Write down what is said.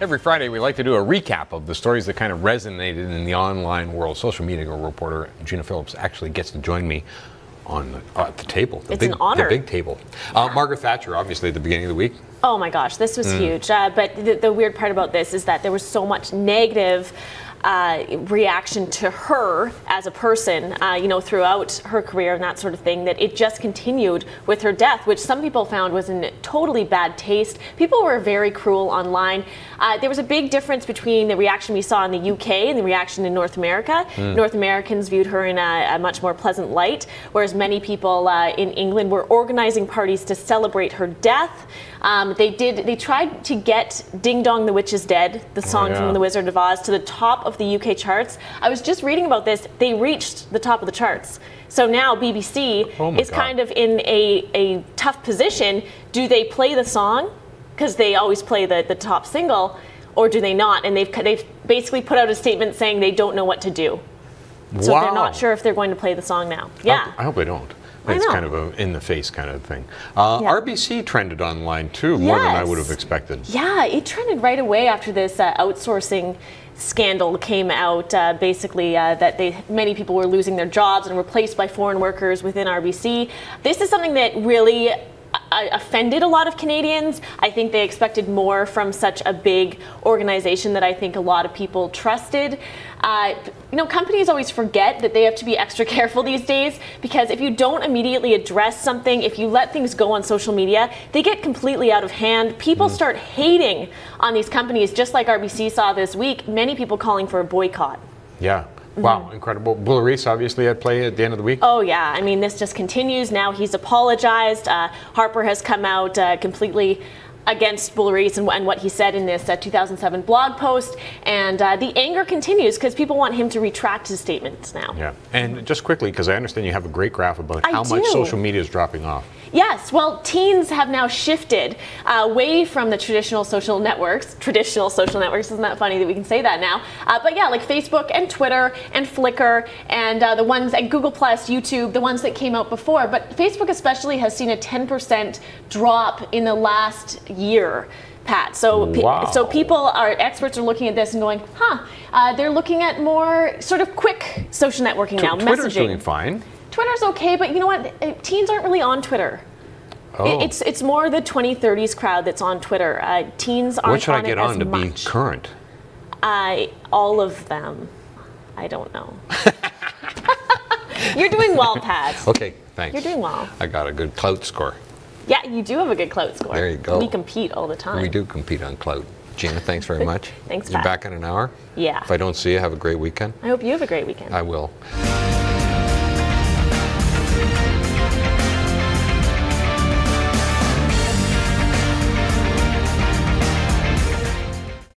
Every Friday, we like to do a recap of the stories that kind of resonated in the online world. Social media reporter Gina Phillips actually gets to join me at the table. It's an honor. The big table. Margaret Thatcher, obviously, at the beginning of the week. Oh my gosh, this was huge. But the weird part about this is that there was so much negative reaction to her as a person, throughout her career and that sort of thing, that it just continued with her death, which some people found was in totally bad taste. People were very cruel online. There was a big difference between the reaction we saw in the UK and the reaction in North America. North Americans viewed her in a much more pleasant light, whereas many people in England were organizing parties to celebrate her death. They tried to get Ding Dong the Witch is Dead, the song from The Wizard of Oz, to the top of the UK charts. I was just reading about this. They reached the top of the charts. So now BBC is kind of in a tough position. Do they play the song, because they always play the top single, or do they not? And they've basically put out a statement saying they don't know what to do. So they're not sure if they're going to play the song now. Yeah. I hope they don't. It's kind of an in-the-face kind of thing. RBC trended online, too, more than I would have expected. Yeah, it trended right away after this outsourcing scandal came out, that many people were losing their jobs and replaced by foreign workers within RBC. This is something that really offended a lot of Canadians. I think they expected more from such a big organization that I think a lot of people trusted. Companies always forget that they have to be extra careful these days, because if you don't immediately address something, if you let things go on social media, they get completely out of hand. People start hating on these companies, just like RBC saw this week. Many people calling for a boycott. Yeah. Wow, incredible. Bull Reese obviously at play at the end of the week. Oh yeah, I mean, this just continues. Now he's apologized. Harper has come out completely against Bull Reese and what he said in this 2007 blog post, and the anger continues because people want him to retract his statements now. Yeah, and just quickly, because I understand you have a great graph about how much social media is dropping off. Yes, well, teens have now shifted away from the traditional social networks. Isn't that funny that we can say that now? But yeah, like Facebook and Twitter and Flickr and the ones at Google+, YouTube, the ones that came out before. But Facebook especially has seen a 10% drop in the last year, Pat. So experts are looking at this and going, they're looking at more sort of quick social networking now, Twitter's messaging. Doing fine. Twitter's okay, but you know what? Teens aren't really on Twitter. It's more the 20-30s crowd that's on Twitter. Teens aren't on it as much. What should I get on to be current? All of them. I don't know. You're doing well, Pat. Okay, thanks. You're doing well. I got a good clout score. Yeah, you do have a good clout score. There you go. We compete all the time. We do compete on clout. Gina, thanks very much. Thanks, Pat. You're back in an hour? Yeah. If I don't see you, have a great weekend. I hope you have a great weekend. I will.